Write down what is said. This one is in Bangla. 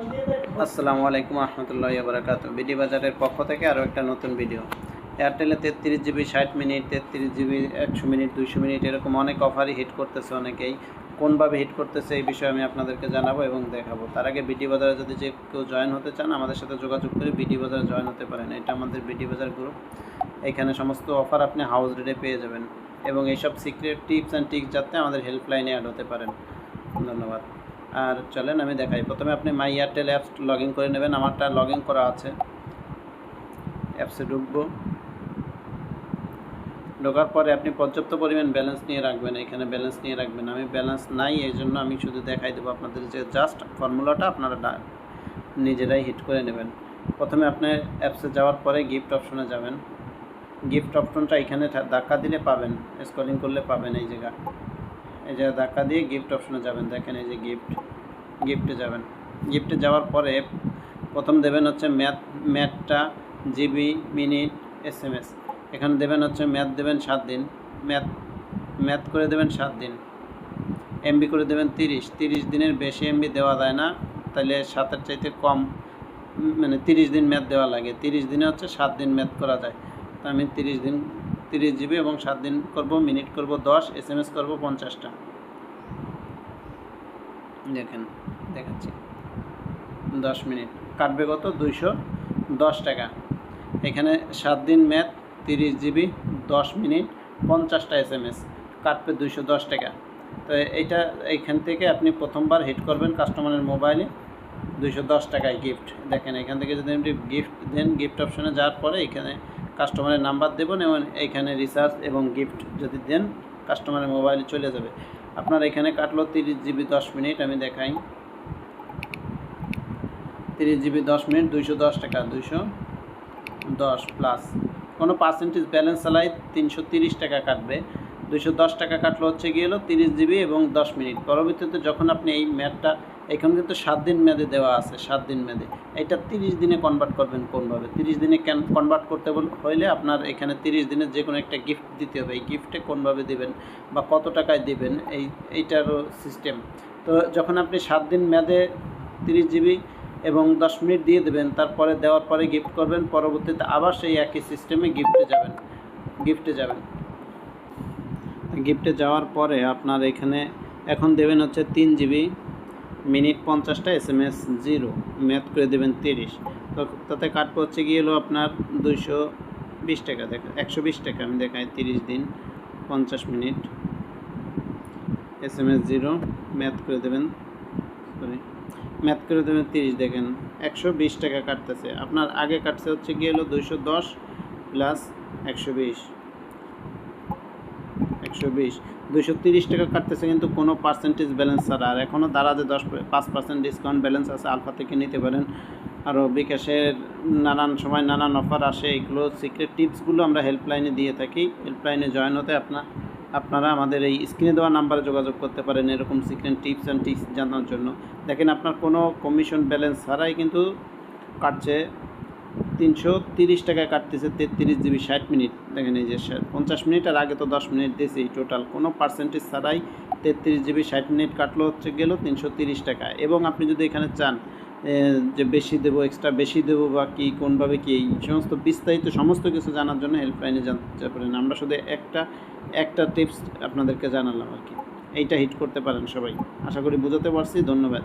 আসসালামু আলাইকুম রহমতুল্লাহি ওয়া বারাকাতুহু। বিডি বাজারের পক্ষ থেকে আরও একটা নতুন ভিডিও। এয়ারটেলে 33 GB 60 minute, 33 GB 100 minute, 200 minute এরকম অনেক অফারই হিট করতেছে অনেকেই। কোনভাবে হিট করতেছে এই বিষয়ে আমি আপনাদেরকে জানাবো এবং দেখাবো। তার আগে বিডি বাজারে যদি যে কেউ জয়েন হতে চান আমাদের সাথে যোগাযোগ করে বিডি বাজারে জয়েন হতে পারেন। এটা আমাদের বিডি বাজার গ্রুপ। এখানে সমস্ত অফার আপনি হাউস রেটে পেয়ে যাবেন এবং এইসব সিক্রেট টিপস অ্যান্ড ট্রিক্স যাতে আমাদের হেল্পলাইনে অ্যাড হতে পারেন। ধন্যবাদ। আর চলেন আমি দেখাই। প্রথমে আপনি মাই এয়ারটেল অ্যাপস লগ ইন করে নেবেন। আমারটা লগ ইন করা আছে। অ্যাপসে ঢুকবো। ঢোকার পরে আপনি পর্যাপ্ত পরিমাণ ব্যালেন্স নিয়ে রাখবেন। এখানে ব্যালেন্স নিয়ে রাখবেন। আমি ব্যালেন্স নাই, এই জন্য আমি শুধু দেখাই দেবো আপনাদের যে জাস্ট ফর্মুলাটা আপনারা নিজেরাই হিট করে নেবেন। প্রথমে আপনি অ্যাপসে যাওয়ার পরে গিফট অপশনে যাবেন। গিফট অপশনটা এখানে ধাক্কা দিলে পাবেন, স্ক্রলিং করলে পাবেন। এই জায়গা ধাক্কা দিয়ে গিফট অপশনে যাবেন। দেখেন এই যে গিফটে যাবেন। গিফটে যাওয়ার পরে প্রথম দেবেন হচ্ছে ম্যাথটা জিবি মিনিট SMS। এখানে দেবেন হচ্ছে ম্যাথ দেবেন 7 দিন, ম্যাথ করে দেবেন 7 দিন। MB করে দেবেন 30 দিনের বেশি MB দেওয়া যায় না, তাহলে 7-এর চাইতে কম, মানে 30 দিন ম্যাথ দেওয়া লাগে। 30 দিনে হচ্ছে 7 দিন ম্যাথ করা যায়। তো আমি 30 দিন 30 জিবি এবং 7 দিন করব। মিনিট করব 10, SMS করব 50টা। দেখাচ্ছি 10 মিনিট কাটবে কত? 210 টাকা। এখানে 7 দিন ম্যাথ, 30 জিবি, 10 মিনিট, 50টা SMS, কাটবে 210 টাকা। তো এইখান থেকে আপনি প্রথমবার হিট করবেন কাস্টমারের মোবাইলে 210 টাকায় গিফট। দেখেন এখান থেকে যদি আপনি গিফট দেন, গিফট অপশনে যাওয়ার পরে এখানে কাস্টমারের নাম্বার দেবেন এবং এইখানে রিচার্জ এবং গিফট যদি দেন কাস্টমারের মোবাইলে চলে যাবে। আপনার এখানে কাটলো 30 জিবি 10 মিনিট। আমি দেখাই 30 জিবি 10 মিনিট 210 টাকা। 210 প্লাস কোনো পার্সেন্টেজ ব্যালেন্স চালাই 330 টাকা কাটবে। 210 টাকা কাটলো হচ্ছে গিয়ে হলো 30 জিবি এবং 10 মিনিট। পরবর্তীতে যখন আপনি এই ম্যাথটা, এখানে কিন্তু 7 দিন মেয়াদে দেওয়া আছে, 7 দিন মেয়াদে, এটা 30 দিনে কনভার্ট করবেন কোনভাবে? 30 দিনে কনভার্ট করতে হইলে আপনার এখানে 30 দিনের যে কোনো একটা গিফট দিতে হবে। এই গিফটে কোনভাবে দেবেন বা কত টাকায় দেবেন এইটারও সিস্টেম। তো যখন আপনি 7 দিন মেয়াদে 30 জিবি এবং 10 মিনিট দিয়ে দেবেন, তারপরে দেওয়ার পরে গিফট করবেন, পরবর্তীতে আবার সেই একই সিস্টেমে গিফটে যাবেন। গিফটে যাওয়ার পরে আপনার এখানে এখন দেবেন হচ্ছে 3 জিবি মিনিট 50টা, SMS 0, ম্যাথ করে দেবেন 30। তো তাতে কাটবে হচ্ছে গিয়ে হলো আপনার 220 টাকা। 120 টাকা। আমি দেখাই 30 দিন 50 মিনিট, SMS 0, ম্যাথ করে দেবেন 30। দেখেন 120 টাকা কাটতেছে। আপনার আগে কাটছে হচ্ছে গিয়ে হলো 210 প্লাস 120 230 টাকা কাটতেছে, কিন্তু কোনো পার্সেন্টেজ ব্যালেন্স ছাড়া। আর এখনও দারাজে 5% ডিসকাউন্ট ব্যালেন্স আছে, আলফা থেকে নিতে পারেন। আরও বিকাশের নানান সময় নানান অফার আসে। এইগুলো সিক্রেট টিপসগুলো আমরা হেল্পলাইনে দিয়ে থাকি। হেল্পলাইনে জয়েন হতে আপনারা আমাদের এই স্ক্রিনে দেওয়া নাম্বারে যোগাযোগ করতে পারেন এরকম সিক্রেট টিপস অ্যান্ড ট্রিক্স জানার জন্য। দেখেন আপনার কোনো কমিশন ব্যালেন্স ছাড়াই কিন্তু কাটছে 330 টাকায় কাটতেছে 33 জিবি 60 মিনিট। দেখেন এই যে 50 মিনিট, আর আগে তো 10 মিনিট দিয়েছি। টোটাল কোনো পার্সেন্টেজ ছাড়াই 33 জিবি 60 মিনিট কাটলো হচ্ছে গেল 330 টাকা। এবং আপনি যদি এখানে চান যে বেশি দেবো, এক্সট্রা বেশি দেবো বা কী, কোনভাবে কী, এই সমস্ত বিস্তারিত সমস্ত কিছু জানার জন্য হেল্পলাইনে জানতে পারেন। আমরা শুধু একটা টিপস আপনাদেরকে জানালাম আর কি। এইটা হিট করতে পারেন সবাই। আশা করি বুঝাতে পারছি। ধন্যবাদ।